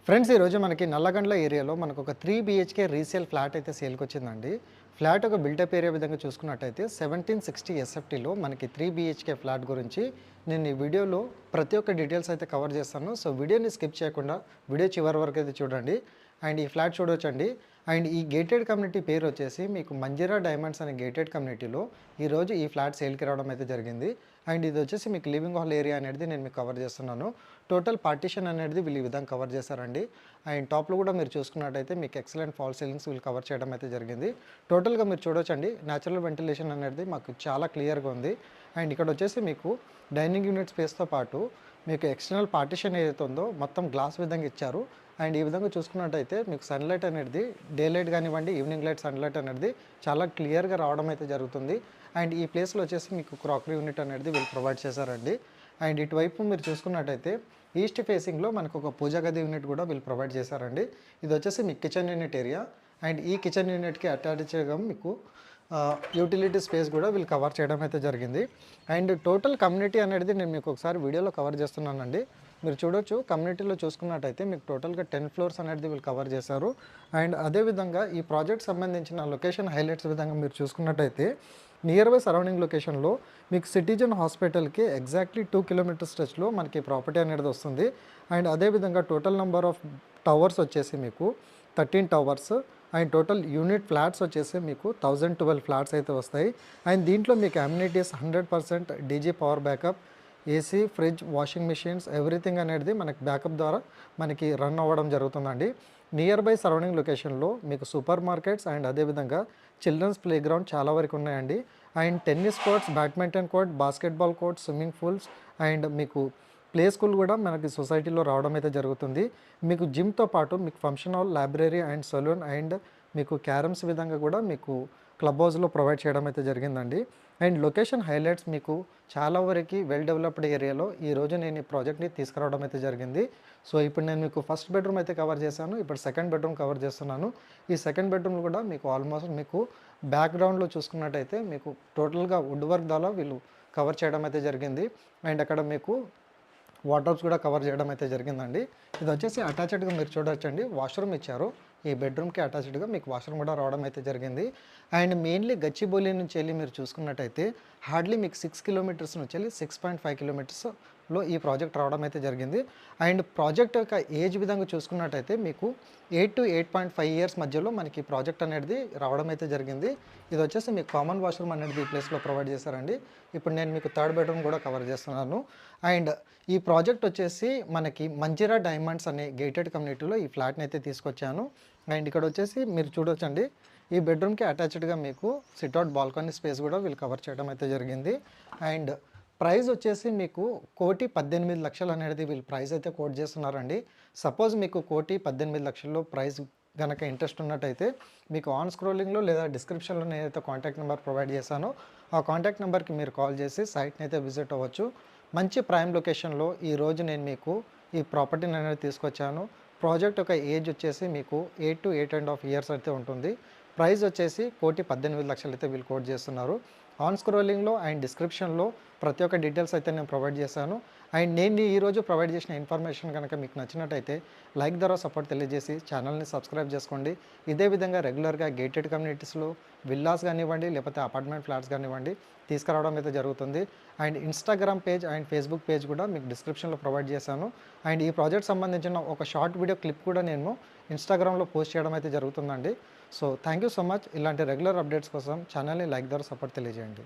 Friends ఈరోజు మనకి నల్లగండ్ల ఏరియాలో మనకు ఒక 3 బీహెచ్కే రీసేల్ ఫ్లాట్ అయితే సేల్కి వచ్చిందండి. ఫ్లాట్ ఒక బిల్డప్ ఏరియా విధంగా చూసుకున్నట్టయితే 1760 ఎస్ఎఫ్టీలో మనకి 3 బీహెచ్కే ఫ్లాట్ గురించి నేను ఈ వీడియోలో ప్రతి ఒక్క డీటెయిల్స్ అయితే కవర్ చేస్తాను. సో వీడియోని స్కిప్ చేయకుండా వీడియో చివరి వరకు అయితే చూడండి. అండ్ ఈ ఫ్లాట్ చూడొచ్చండి. అండ్ ఈ గేటెడ్ కమ్యూనిటీ పేరు వచ్చేసి మీకు మంజీరా డైమండ్స్ అనే గేటెడ్ కమ్యూనిటీలో ఈరోజు ఈ ఫ్లాట్ సేల్కి రావడం అయితే జరిగింది. అండ్ ఇది వచ్చేసి మీకు లివింగ్ హాల్ ఏరియా అనేది నేను మీకు కవర్ చేస్తున్నాను. టోటల్ పార్టీషన్ అనేది వీళ్ళు ఈ విధంగా కవర్ చేశారండి. అండ్ టాప్లో కూడా మీరు చూసుకున్నట్టయితే మీకు ఎక్సలెంట్ ఫాల్ సీలింగ్స్ వీళ్ళు కవర్ చేయడం అయితే జరిగింది. టోటల్గా మీరు చూడొచ్చండి, న్యాచురల్ వెంటిలేషన్ అనేది మాకు చాలా క్లియర్గా ఉంది. అండ్ ఇక్కడ వచ్చేసి మీకు డైనింగ్ యూనిట్ స్పేస్తో పాటు మీకు ఎక్స్టర్నల్ పార్టీషన్ ఏదైతే ఉందో మొత్తం గ్లాస్ విధంగా ఇచ్చారు. అండ్ ఈ విధంగా చూసుకున్నట్టయితే మీకు సన్లైట్ అనేది డే లైట్ కానివ్వండి, ఈవినింగ్ లైట్ సన్లైట్ అనేది చాలా క్లియర్గా రావడం అయితే జరుగుతుంది. అండ్ ఈ ప్లేస్లో వచ్చేసి మీకు క్రాకరీ యూనిట్ అనేది వీళ్ళు ప్రొవైడ్ చేశారండి. అండ్ ఇటువైపు మీరు చూసుకున్నట్టయితే ఈస్ట్ ఫేసింగ్లో మనకు ఒక పూజా గది యూనిట్ కూడా వీళ్ళు ప్రొవైడ్ చేశారండి. ఇది వచ్చేసి మీ కిచెన్ యూనిట్ ఏరియా. అండ్ ఈ కిచెన్ యూనిట్కి అటాచ్గా మీకు యూటిలిటీ స్పేస్ కూడా వీళ్ళు కవర్ చేయడం అయితే జరిగింది. అండ్ టోటల్ కమ్యూనిటీ అనేది నేను మీకు ఒకసారి వీడియోలో కవర్ చేస్తున్నానండి. మీరు చూడొచ్చు, కమ్యూనిటీలో చూసుకున్నట్టయితే మీకు టోటల్గా 10 ఫ్లోర్స్ అనేది వీళ్ళు కవర్ చేశారు. అండ్ అదేవిధంగా ఈ ప్రాజెక్ట్ సంబంధించిన లొకేషన్ హైలైట్స్ విధంగా మీరు చూసుకున్నట్టయితే నియర్ బై సరౌండింగ్ లొకేషన్లో మీకు సిటిజన్ హాస్పిటల్కి ఎగ్జాక్ట్లీ 2 కిలోమీటర్స్ స్ట్రెచ్లో మనకి ప్రాపర్టీ అనేది వస్తుంది. అండ్ అదేవిధంగా టోటల్ నెంబర్ ఆఫ్ టవర్స్ వచ్చేసి మీకు 13 towers. And total unit flats వచ్చేసి మీకు 1012 ఫ్లాట్స్ అయితే వస్తాయి. అండ్ దీంట్లో మీకు amenities 100% DG power backup, AC, fridge, washing machines everything అనేది మనకి బ్యాకప్ ద్వారా మనకి రన్ అవ్వడం జరుగుతుందండి. నియర్ బై సరౌండింగ్ లొకేషన్లో మీకు సూపర్ మార్కెట్స్ అండ్ అదేవిధంగా చిల్డ్రన్స్ ప్లే గ్రౌండ్ చాలా వరకు ఉన్నాయండి. And tennis courts, badminton court, basketball court, swimming pools and మీకు ప్లే స్కూల్ కూడా మనకి సొసైటీలో రావడం అయితే జరుగుతుంది. మీకు జిమ్తో పాటు మీకు function hall, library and salon and మీకు క్యారమ్స్ విధంగా కూడా మీకు క్లబ్ హౌస్లో ప్రొవైడ్ చేయడం అయితే జరిగిందండి. అండ్ లొకేషన్ హైలైట్స్ మీకు చాలా వరకు వెల్ డెవలప్డ్ ఏరియాలో ఈరోజు నేను ఈ ప్రాజెక్ట్ని తీసుకురావడం అయితే జరిగింది. సో ఇప్పుడు నేను మీకు ఫస్ట్ బెడ్రూమ్ అయితే కవర్ చేశాను. ఇప్పుడు సెకండ్ బెడ్రూమ్ కవర్ చేస్తున్నాను. ఈ సెకండ్ బెడ్రూమ్ కూడా మీకు ఆల్మోస్ట్ మీకు బ్యాక్గ్రౌండ్లో చూసుకున్నట్టయితే మీకు టోటల్గా వుడ్ వర్క్ ద్వారా వీళ్ళు కవర్ చేయడం అయితే జరిగింది. అండ్ అక్కడ మీకు వార్డ్రోబ్స్ కూడా కవర్ చేయడం అయితే జరిగిందండి. ఇది వచ్చేసి అటాచ్డ్గా మీరు చూడొచ్చండి, వాష్రూమ్ ఇచ్చారు. ఈ బెడ్రూమ్కి అటాచ్డ్గా మీకు వాష్రూమ్ కూడా రావడం అయితే జరిగింది. అండ్ మెయిన్లీ గచ్చిబౌలి నుంచి వెళ్ళి మీరు చూసుకున్నట్టయితే హార్డ్లీ మీకు 6 కిలోమీటర్స్ నుంచి వెళ్ళి 6.5 కిలోమీటర్స్లో ఈ ప్రాజెక్ట్ రావడం అయితే జరిగింది. అండ్ ప్రాజెక్ట్ యొక్క ఏజ్ విధంగా చూసుకున్నట్టయితే మీకు 8 to 8.5 ఇయర్స్ మధ్యలో మనకి ప్రాజెక్ట్ అనేది రావడం అయితే జరిగింది. ఇది వచ్చేసి మీకు కామన్ వాష్రూమ్ అనేది ఈ ప్లేస్లో ప్రొవైడ్ చేశారండి. ఇప్పుడు నేను మీకు థర్డ్ బెడ్రూమ్ కూడా కవర్ చేస్తున్నాను. అండ్ ఈ ప్రాజెక్ట్ వచ్చేసి మనకి మంజీరా డైమండ్స్ అనే గేటెడ్ కమ్యూనిటీలో ఈ ఫ్లాట్ని అయితే తీసుకొచ్చాను. అండ్ ఇక్కడ వచ్చేసి మీరు చూడొచ్చండి, ఈ బెడ్రూమ్కి అటాచ్డ్గా మీకు సిట్అవుట్ బాల్కనీ స్పేస్ కూడా వీళ్ళు కవర్ చేయడం అయితే జరిగింది. అండ్ ప్రైస్ వచ్చేసి మీకు 1,18,00,000 అనేది వీళ్ళు ప్రైస్ అయితే కోట్ చేస్తున్నారండి. సపోజ్ మీకు 1,18,00,000లో ప్రైస్ కనుక ఇంట్రెస్ట్ ఉన్నట్టయితే మీకు ఆన్ స్క్రోలింగ్లో లేదా డిస్క్రిప్షన్లో నేనైతే కాంటాక్ట్ నెంబర్ ప్రొవైడ్ చేశానో ఆ కాంటాక్ట్ నెంబర్కి మీరు కాల్ చేసి సైట్ని అయితే విజిట్ అవ్వచ్చు. మంచి ప్రైమ్ లొకేషన్లో ఈరోజు నేను మీకు ఈ ప్రాపర్టీని అనేది తీసుకొచ్చాను. ప్రాజెక్ట్ యొక్క ఏజ్ వచ్చేసి మీకు 8 to 8.5 ఇయర్స్ అయితే ఉంటుంది. ప్రైస్ వచ్చేసి 1,18,00,000 అయితే వీళ్ళు కోట్ చేస్తున్నారు. ఆన్ స్క్రోలింగ్లో అండ్ డిస్క్రిప్షన్లో ప్రతి ఒక్క డీటెయిల్స్ అయితే నేను ప్రొవైడ్ చేశాను. అండ్ నేను ఈరోజు ప్రొవైడ్ చేసిన ఇన్ఫర్మేషన్ కనుక మీకు నచ్చినట్టయితే లైక్ ద్వారా సపోర్ట్ తెలియజేసి ఛానల్ని సబ్స్క్రైబ్ చేసుకోండి. ఇదే విధంగా రెగ్యులర్గా గేటెడ్ కమ్యూనిటీస్లో విల్లాస్ కానివ్వండి లేకపోతే అపార్ట్మెంట్ ఫ్లాట్స్ కానివ్వండి తీసుకురావడం అయితే జరుగుతుంది. And Instagram page and Facebook page కూడా మీకు డిస్క్రిప్షన్లో ప్రొవైడ్ చేశాను. అండ్ ఈ ప్రాజెక్ట్ సంబంధించిన ఒక షార్ట్ వీడియో క్లిప్ కూడా నేను ఇన్స్టాగ్రామ్లో పోస్ట్ చేయడం అయితే జరుగుతుందండి. So thank you so much. ఇలాంటి రెగ్యులర్ అప్డేట్స్ కోసం ఛానల్ని లైక్ ద్వారా సపోర్ట్ తెలియజేయండి.